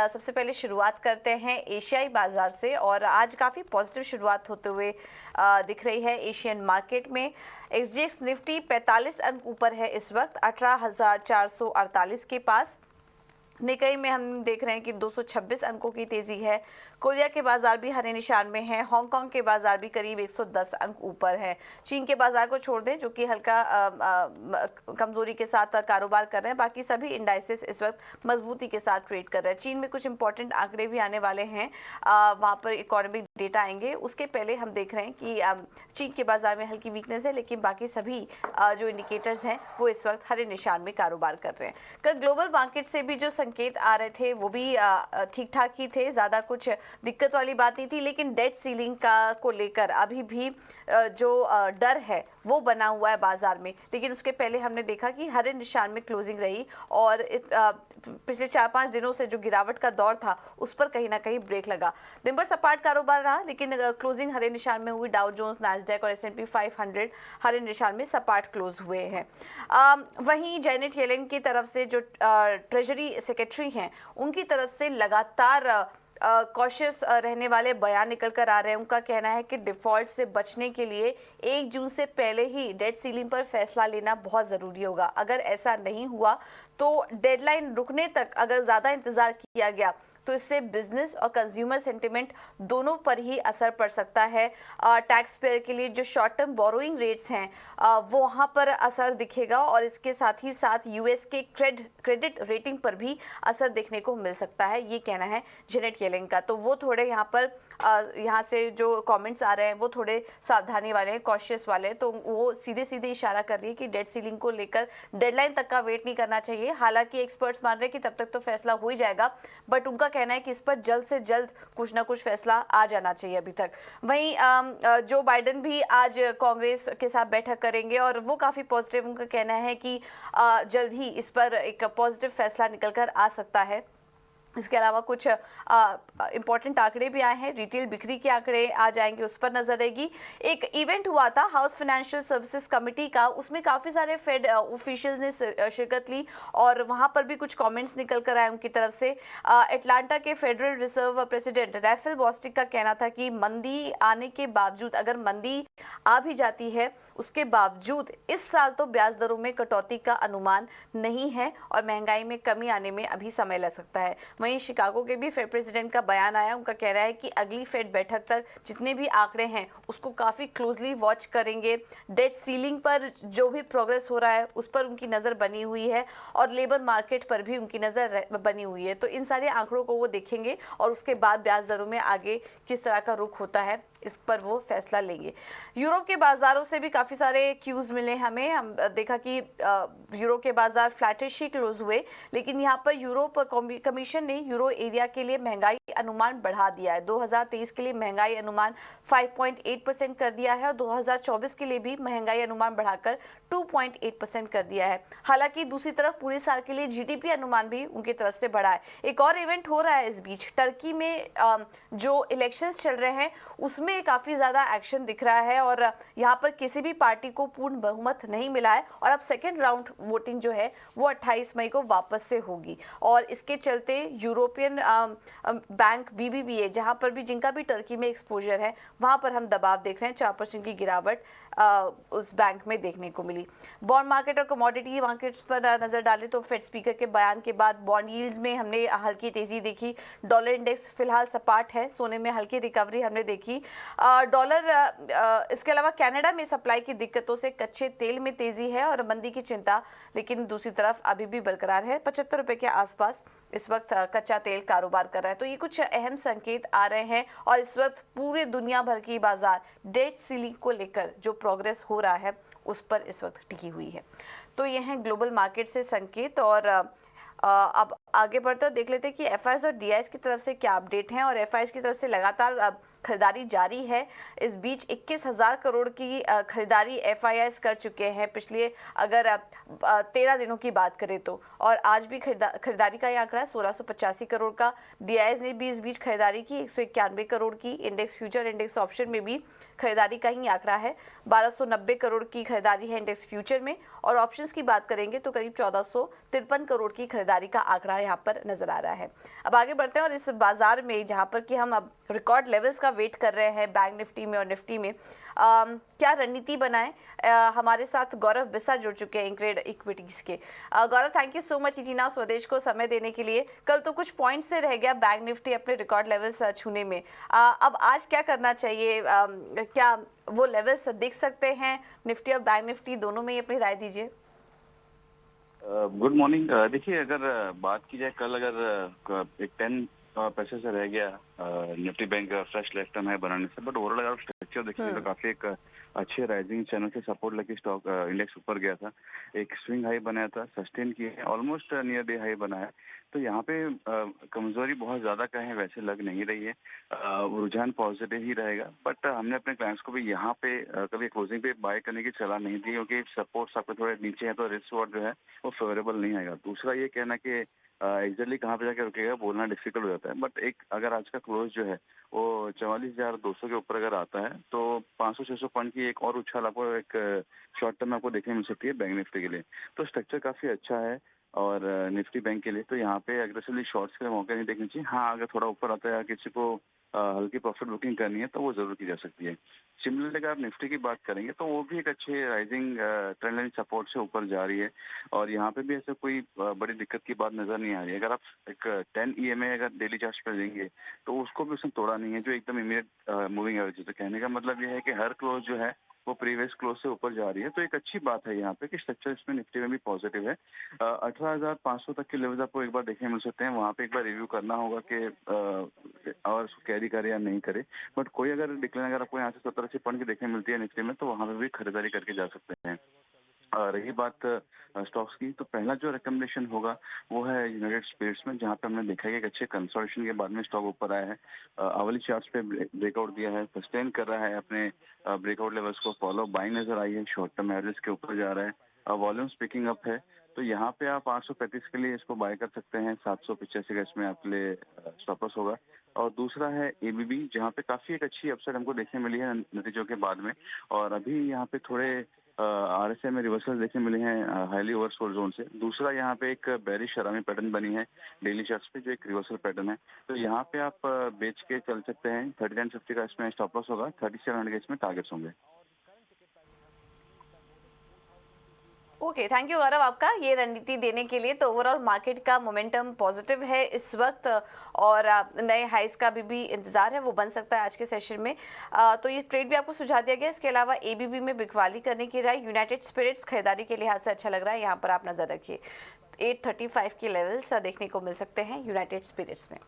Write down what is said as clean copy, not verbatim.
सबसे पहले शुरुआत करते हैं एशियाई बाजार से और आज काफ़ी पॉजिटिव शुरुआत होते हुए दिख रही है एशियन मार्केट में। एसजीएक्स निफ्टी 45 अंक ऊपर है इस वक्त 18,448 के पास। निकाई में हम देख रहे हैं कि 226 अंकों की तेजी है। कोरिया के बाजार भी हरे निशान में है। हांगकांग के बाजार भी करीब 110 अंक ऊपर है। चीन के बाजार को छोड़ दें जो कि हल्का कमजोरी के साथ कारोबार कर रहे हैं, बाकी सभी इंडाइसेस इस वक्त मजबूती के साथ ट्रेड कर रहे हैं। चीन में कुछ इंपॉर्टेंट आंकड़े भी आने वाले हैं, वहां पर इकोनॉमिक डेटा आएंगे। उसके पहले हम देख रहे हैं कि चीन के बाजार में हल्की वीकनेस है, लेकिन बाकी सभी जो इंडिकेटर्स हैं वो इस वक्त हरे निशान में कारोबार कर रहे हैं। कल ग्लोबल मार्केट से भी जो संकेत आ रहे थे वो भी ठीक ठाक ही थे, ज्यादा कुछ दिक्कत वाली बात नहीं थी। लेकिन डेट सीलिंग को लेकर अभी भी जो डर है वो बना हुआ है बाजार में। लेकिन उसके पहले हमने देखा कि हरे निशान में क्लोजिंग रही और पिछले 4-5 दिनों से जो गिरावट का दौर था उस पर कहीं ना कहीं ब्रेक लगा। दिन भर सपाट कारोबार रहा, लेकिन क्लोजिंग हरे निशान में हुई। डाउ जोन्स, नैस्डैक और S&P 500 हरे निशान में सपाट क्लोज हुए हैं। वहीं जेनेट येलेन की तरफ से जो ट्रेजरी सेक्रेटरी हैं उनकी तरफ से लगातार कॉशियस रहने वाले बयान निकल कर आ रहे हैं। उनका कहना है कि डिफॉल्ट से बचने के लिए 1 जून से पहले ही डेट सीलिंग पर फैसला लेना बहुत ज़रूरी होगा। अगर ऐसा नहीं हुआ तो डेडलाइन रुकने तक अगर ज़्यादा इंतज़ार किया गया तो इससे बिजनेस और कंज्यूमर सेंटिमेंट दोनों पर ही असर पड़ सकता है। टैक्स पेयर के लिए जो शॉर्ट टर्म बोरोइंग रेट्स हैं वो वहाँ पर असर दिखेगा और इसके साथ ही साथ यूएस के क्रेडिट रेटिंग पर भी असर देखने को मिल सकता है, ये कहना है जेनेट येलेन का। तो वो थोड़े यहाँ से जो कमेंट्स आ रहे हैं वो थोड़े सावधानी वाले हैं, कॉशियस वाले हैं। तो वो सीधे सीधे इशारा कर रही है कि डेट सीलिंग को लेकर डेडलाइन तक का वेट नहीं करना चाहिए। हालांकि एक्सपर्ट्स मान रहे हैं कि तब तक तो फैसला हो ही जाएगा, बट उनका कहना है कि इस पर जल्द से जल्द कुछ ना कुछ फैसला आ जाना चाहिए अभी तक। वहीं जो बाइडेन भी आज कांग्रेस के साथ बैठक करेंगे और वो काफ़ी पॉजिटिव, उनका कहना है कि जल्द ही इस पर एक पॉजिटिव फैसला निकल कर आ सकता है। इसके अलावा कुछ इंपॉर्टेंट आंकड़े भी आए हैं। रिटेल बिक्री के आंकड़े आ जाएंगे, उस पर नजर रहेगी। एक इवेंट हुआ था हाउस फाइनेंशियल सर्विसेज कमेटी का, उसमें काफ़ी सारे फेड ऑफिशियल्स ने शिरकत ली और वहां पर भी कुछ कमेंट्स निकल कर आए उनकी तरफ से। अटलांटा के federal reserve president Raphael Bostic का कहना था कि मंदी आने के बावजूद, अगर मंदी आ भी जाती है उसके बावजूद इस साल तो ब्याज दरों में कटौती का अनुमान नहीं है और महंगाई में कमी आने में अभी समय लग सकता है। वहीं शिकागो के भी फेड प्रेसिडेंट का बयान आया, उनका कह रहा है कि अगली फेड बैठक तक जितने भी आंकड़े हैं उसको काफ़ी क्लोजली वॉच करेंगे। डेट सीलिंग पर जो भी प्रोग्रेस हो रहा है उस पर उनकी नज़र बनी हुई है और लेबर मार्केट पर भी उनकी नज़र बनी हुई है। तो इन सारे आंकड़ों को वो देखेंगे और उसके बाद ब्याज दरों में आगे किस तरह का रुख होता है इस पर वो फैसला लेंगे। यूरोप के बाजारों से भी काफ़ी सारे क्यूज मिले हमें। हम देखा कि यूरोप के बाजार फ्लैटिश ही क्लोज हुए, लेकिन यहाँ पर यूरोप कमीशन ने यूरो एरिया के लिए महंगाई अनुमान बढ़ा दिया है। 2023 के लिए महंगाई अनुमान 5.8% कर दिया है और 2024 के लिए भी महंगाई अनुमान बढ़ाकर 2.8% कर दिया है। हालांकि दूसरी तरफ पूरे साल के लिए जीडीपी अनुमान भी उनकी तरफ से बढ़ा है। एक और इवेंट हो रहा है इस बीच, टर्की में जो इलेक्शंस चल रहे हैं उसमें काफी ज्यादा एक्शन दिख रहा है और यहाँ पर किसी भी पार्टी को पूर्ण बहुमत नहीं मिला है और अब सेकेंड राउंड वोटिंग जो है वो 28 मई को वापस से होगी और इसके चलते यूरोपियन बैंक BBVA, जहां पर भी जिनका भी टर्की में एक्सपोजर है वहां पर हम दबाव देख रहे हैं। 4% की गिरावट उस बैंक में देखने को मिली। बॉन्ड मार्केट और कमोडिटी मार्केट पर नजर डालें तो फेड स्पीकर के बयान के बाद बॉन्ड यील्ड्स में हमने हल्की तेजी देखी। डॉलर इंडेक्स फिलहाल सपाट है, सोने में हल्की रिकवरी हमने देखी। डॉलर इसके अलावा कनाडा में सप्लाई की दिक्कतों से कच्चे तेल में तेजी है और मंदी की चिंता लेकिन दूसरी तरफ अभी भी बरकरार है। 75 रुपए के आसपास इस वक्त कच्चा तेल कारोबार कर रहा है। तो ये कुछ अहम संकेत आ रहे हैं और इस वक्त पूरे दुनिया भर की बाजार डेट सीलिंग को लेकर जो प्रोग्रेस हो रहा है उस पर इस वक्त टिकी हुई है। तो ये हैं ग्लोबल मार्केट से संकेत और अब आगे बढ़ते देख लेते हैं कि एफआईआईज और डीआईज की तरफ से क्या अपडेट हैं। और एफआईआईज की तरफ से लगातार खरीदारी जारी है। इस बीच 21,000 करोड़ की खरीदारी एफआईआईज कर चुके हैं पिछले अगर 13 दिनों की बात करें तो, और आज भी खरीदारी का ये आंकड़ा है 1685 करोड़ का। डीआईज ने भी इस बीच खरीदारी की 191 करोड़ की। इंडेक्स फ्यूचर, इंडेक्स ऑप्शन में भी खरीदारी का ही आंकड़ा है। 1290 करोड़ की खरीदारी है इंडेक्स फ्यूचर में और ऑप्शंस की बात करेंगे तो करीब 1453 करोड़ की खरीदारी का आंकड़ा यहाँ पर नजर आ रहा है। अब आगे बढ़ते हैं और इस बाजार में जहाँ पर कि हम अब रिकॉर्ड लेवल्स का वेट कर रहे हैं बैंक निफ्टी में और निफ्टी में, क्या रणनीति बनाएं? हमारे साथ गौरव बिस्सा जुड़ चुके हैं इंक्रेड इक्विटीज के। गौरव, थैंक यू सो मच इटीना स्वदेश को समय देने के लिए। कल तो कुछ पॉइंट से रह गया बैंक निफ्टी अपने रिकॉर्ड लेवल्स छूने में, अब आज क्या करना चाहिए? क्या वो लेवल्स देख सकते हैं निफ्टी और बैंक निफ्टी दोनों में? अपनी राय दीजिए। Good morning. देखिए, अगर बात की जाए, कल अगर एक 10 पैसे से रह गया Nifty bank fresh left turn high बनाने से, बट ओवरऑल अगर स्ट्रक्चर देखेंगे तो काफी एक अच्छे राइजिंग चैनल से सपोर्ट लेके स्टॉक इंडेक्स ऊपर गया था, एक स्विंग हाई बनाया था, सस्टेन किए, ऑलमोस्ट नियर डे हाई बनाया। तो यहाँ पे कमजोरी बहुत ज्यादा कहें वैसे लग नहीं रही है, रुझान पॉजिटिव ही रहेगा। बट हमने अपने क्लाइंट्स को भी यहाँ पे कभी क्लोजिंग पे बाय करने की सलाह नहीं दी, क्योंकि सपोर्ट्स आपके थोड़े नीचे है तो रिस्क जो है वो फेवरेबल नहीं आएगा। दूसरा ये कहना कि एग्जैक्टली कहाँ पे जाके रुकेगा बोलना डिफिकल्ट हो जाता है, बट एक अगर आज का क्लोज जो है वो 44,200 के ऊपर अगर आता है तो 500-600 पॉइंट की एक और उछाल आपको एक शॉर्ट टर्म में आपको देखने मिल सकती है बैंक निफ्टी के लिए। तो स्ट्रक्चर काफी अच्छा है और निफ्टी बैंक के लिए तो यहाँ पे एग्रेसिवली शॉर्ट्स के मौके नहीं देखने चाहिए। हाँ, अगर थोड़ा ऊपर आता है, किसी को हल्की प्रॉफिट बुकिंग करनी है तो वो जरूर की जा सकती है। सिमिलरली अगर आप निफ्टी की बात करेंगे तो वो भी एक अच्छे राइजिंग ट्रेंड लाइन सपोर्ट से ऊपर जा रही है और यहाँ पे भी ऐसे कोई बड़ी दिक्कत की बात नजर नहीं आ रही है। अगर आप एक 10 EMA अगर डेली चार्ट पर देंगे तो उसको भी उसने तोड़ा नहीं है, जो एकदम इमीडिएट मूविंग एवरेज है। तो कहने का मतलब ये है कि हर क्लोज जो है वो प्रीवियस क्लोज से ऊपर जा रही है, तो एक अच्छी बात है यहाँ पे कि स्ट्रक्चर इसमें निफ्टी में भी पॉजिटिव है। 18,500 तक के लेवल आपको एक बार देखने मिल सकते हैं, वहाँ पे एक बार रिव्यू करना होगा कि और कैरी करे या नहीं करे। बट कोई अगर डिक्लाइन अगर आपको यहाँ से 70-80 पॉइंट की देखने मिलती है निफ्टी में तो वहाँ पे भी खरीदारी करके जा सकते हैं। रही बात स्टॉक्स की, तो पहला जो रिकमेंडेशन होगा वो है यूनाइटेड स्पिरिट्स में, जहाँ पे हमने देखा है कि एक अच्छे कंसोलिडेशन के बाद में स्टॉक ऊपर आया है, अवली चार्ट्स पे ब्रेकआउट दिया है, सस्टेन कर रहा है अपने ब्रेकआउट लेवल्स को, फॉलो बाइंग नजर आई है, शॉर्ट टर्म एवरेज के ऊपर जा रहा है, वॉल्यूम स्पीकिंग अप है। तो यहाँ पे आप 835 के लिए इसको बाय कर सकते हैं, 785 का इसमें आपके लिए स्टॉप लॉस होगा। और दूसरा है एबीबी, जहाँ पे काफी एक अच्छी अपसाइड हमको देखने मिली है नतीजों के बाद में, और अभी यहाँ पे थोड़े RSI में रिवर्सल देखने मिले हैं हाईली ओवरसोल्ड जोन से। दूसरा यहाँ पे एक बेरिश शरामी पैटर्न बनी है डेली चार्ट्स पे, जो एक रिवर्सल पैटर्न है। तो यहाँ पे आप बेच के चल सकते हैं। 3950 का इसमें स्टॉप लॉस होगा, 3700 के इसमें टारगेट्स होंगे। ओके, थैंक यू गौरव आपका ये रणनीति देने के लिए। तो ओवरऑल मार्केट का मोमेंटम पॉजिटिव है इस वक्त और नए हाइस का भी इंतजार है, वो बन सकता है आज के सेशन में। तो ये ट्रेड भी आपको सुझाव दिया गया। इसके अलावा एबीबी में बिकवाली करने की राय, यूनाइटेड स्पिरिट्स खरीदारी के लिहाज से अच्छा लग रहा है, यहाँ पर आप नजर रखिए। 835 के लेवल्स देखने को मिल सकते हैं यूनाइटेड स्पिरिट्स में।